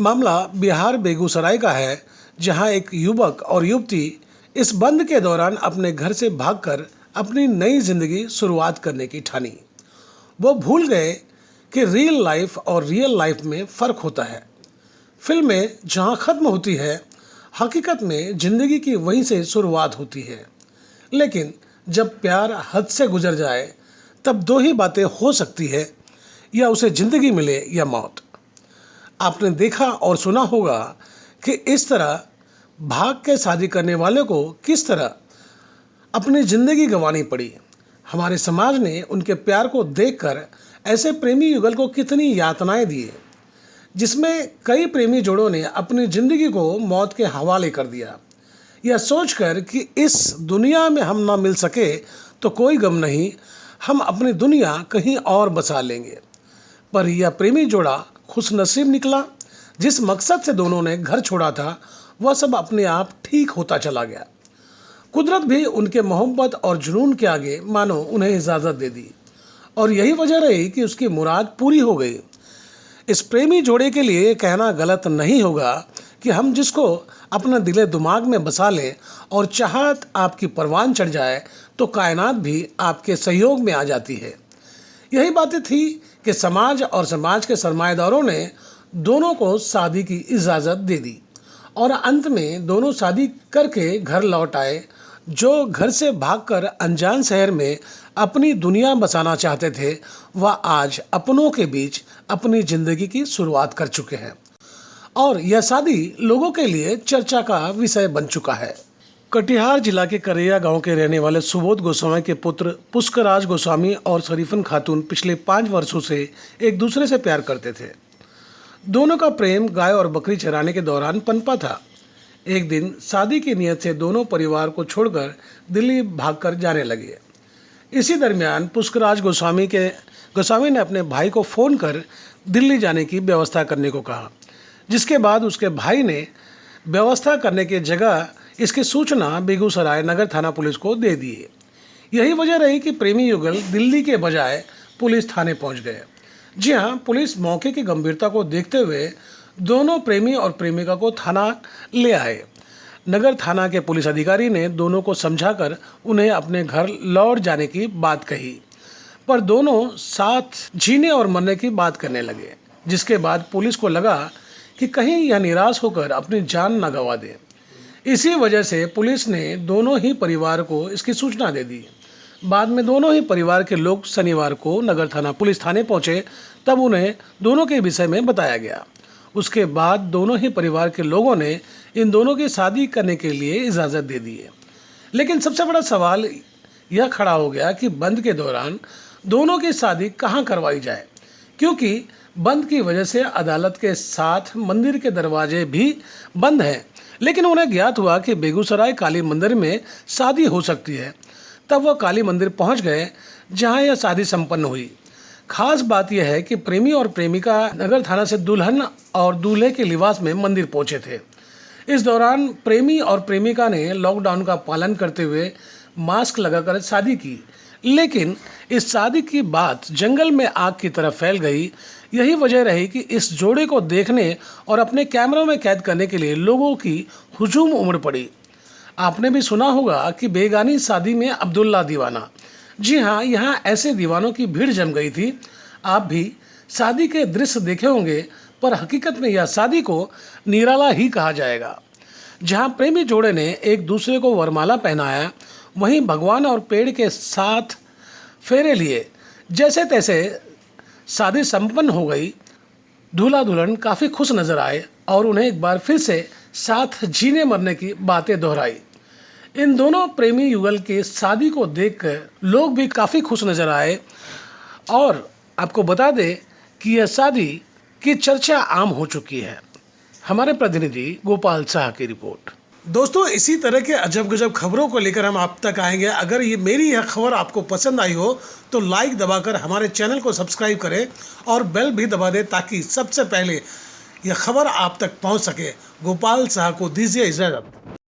मामला बिहार बेगूसराय का है, जहां एक युवक और युवती इस बंद के दौरान अपने घर से भागकर अपनी नई जिंदगी शुरुआत करने की ठानी। वो भूल गए कि रियल लाइफ और रियल लाइफ में फर्क होता है। फिल्में जहां खत्म होती है, हकीकत में जिंदगी की वहीं से शुरुआत होती है। लेकिन जब प्यार हद से गुजर जाए, तब दो ही बातें हो सकती है, या उसे जिंदगी मिले या मौत। आपने देखा और सुना होगा कि इस तरह भाग के शादी करने वाले को किस तरह अपनी जिंदगी गंवानी पड़ी। हमारे समाज ने उनके प्यार को देखकर ऐसे प्रेमी युगल को कितनी यातनाएं दी, जिसमें कई प्रेमी जोड़ों ने अपनी जिंदगी को मौत के हवाले कर दिया, यह सोचकर कि इस दुनिया में हम ना मिल सके तो कोई गम नहीं, हम अपनी दुनिया कहीं और बसा लेंगे। पर यह प्रेमी जोड़ा खुशनसीब निकला। जिस मकसद से दोनों ने घर छोड़ा था, वह सब अपने आप ठीक होता चला गया। कुदरत भी उनके मोहब्बत और जुनून के आगे मानो उन्हें इजाज़त दे दी, और यही वजह रही कि उसकी मुराद पूरी हो गई। इस प्रेमी जोड़े के लिए कहना गलत नहीं होगा कि हम जिसको अपना दिले दिमाग में बसा लें और चाहत आपकी परवान चढ़ जाए, तो कायनात भी आपके सहयोग में आ जाती है। यही बातें थी कि समाज और समाज के सरमाएदारों ने दोनों को शादी की इजाज़त दे दी, और अंत में दोनों शादी करके घर लौट आए। जो घर से भागकर अनजान शहर में अपनी दुनिया बसाना चाहते थे, वह आज अपनों के बीच अपनी जिंदगी की शुरुआत कर चुके हैं, और यह शादी लोगों के लिए चर्चा का विषय बन चुका है। कटिहार जिला के करैया गांव के रहने वाले सुबोध गोस्वामी के पुत्र पुष्कराज गोस्वामी और शरीफन खातून पिछले 5 वर्षों से एक दूसरे से प्यार करते थे। दोनों का प्रेम गाय और बकरी चराने के दौरान पनपा था। एक दिन शादी की नीयत से दोनों परिवार को छोड़कर दिल्ली भागकर जाने लगे। इसी दरमियान पुष्कराज गोस्वामी ने अपने भाई को फ़ोन कर दिल्ली जाने की व्यवस्था करने को कहा, जिसके बाद उसके भाई ने व्यवस्था करने की जगह इसकी सूचना बेगूसराय नगर थाना पुलिस को दे दी। यही वजह रही कि प्रेमी युगल दिल्ली के बजाय पुलिस थाने पहुंच गए। जी हां, पुलिस मौके की गंभीरता को देखते हुए दोनों प्रेमी और प्रेमिका को थाना ले आए। नगर थाना के पुलिस अधिकारी ने दोनों को समझाकर उन्हें अपने घर लौट जाने की बात कही, पर दोनों साथ जीने और मरने की बात करने लगे, जिसके बाद पुलिस को लगा कि कहीं यह निराश होकर अपनी जान न गंवा दे। इसी वजह से पुलिस ने दोनों ही परिवार को इसकी सूचना दे दी। बाद में दोनों ही परिवार के लोग शनिवार को नगर थाना पुलिस थाने पहुंचे, तब उन्हें दोनों के विषय में बताया गया। उसके बाद दोनों ही परिवार के लोगों ने इन दोनों की शादी करने के लिए इजाज़त दे दी है। लेकिन सबसे बड़ा सवाल यह खड़ा हो गया कि बंद के दौरान दोनों की शादी कहाँ करवाई जाए, क्योंकि बंद की वजह से अदालत के साथ मंदिर के दरवाजे भी बंद हैं। लेकिन उन्हें ज्ञात हुआ कि बेगूसराय काली मंदिर में शादी हो सकती है। तब वह काली मंदिर पहुंच गए, जहां यह शादी संपन्न हुई। खास बात यह है कि प्रेमी और प्रेमिका नगर थाना से दुल्हन और दूल्हे के लिबास में मंदिर पहुंचे थे। इस दौरान प्रेमी और प्रेमिका ने लॉकडाउन का पालन करते हुए मास्क लगाकर शादी की। लेकिन इस शादी की बात जंगल में आग की तरह फैल गई। यही वजह रही कि इस जोड़े को देखने और अपने कैमरों में कैद करने के लिए लोगों की हुजूम उमड़ पड़ी। आपने भी सुना होगा कि बेगानी शादी में अब्दुल्ला दीवाना। जी हाँ, यहाँ ऐसे दीवानों की भीड़ जम गई थी। आप भी शादी के दृश्य देखे होंगे, पर हकीकत में यह शादी को निराला ही कहा जाएगा। जहाँ प्रेमी जोड़े ने एक दूसरे को वरमाला पहनाया, वहीं भगवान और पेड़ के साथ फेरे लिए। जैसे तैसे शादी संपन्न हो गई। दूल्हा दुल्हन काफ़ी खुश नजर आए और उन्हें एक बार फिर से साथ जीने मरने की बातें दोहराई। इन दोनों प्रेमी युगल की शादी को देखकर लोग भी काफ़ी खुश नजर आए। और आपको बता दें कि यह शादी की चर्चा आम हो चुकी है। हमारे प्रतिनिधि गोपाल शाह की रिपोर्ट। दोस्तों, इसी तरह के अजब गजब खबरों को लेकर हम आप तक आएंगे। अगर ये मेरी यह खबर आपको पसंद आई हो, तो लाइक दबाकर हमारे चैनल को सब्सक्राइब करें और बेल भी दबा दें, ताकि सबसे पहले यह खबर आप तक पहुंच सके। गोपाल शाह को दीजिए इजाज़त।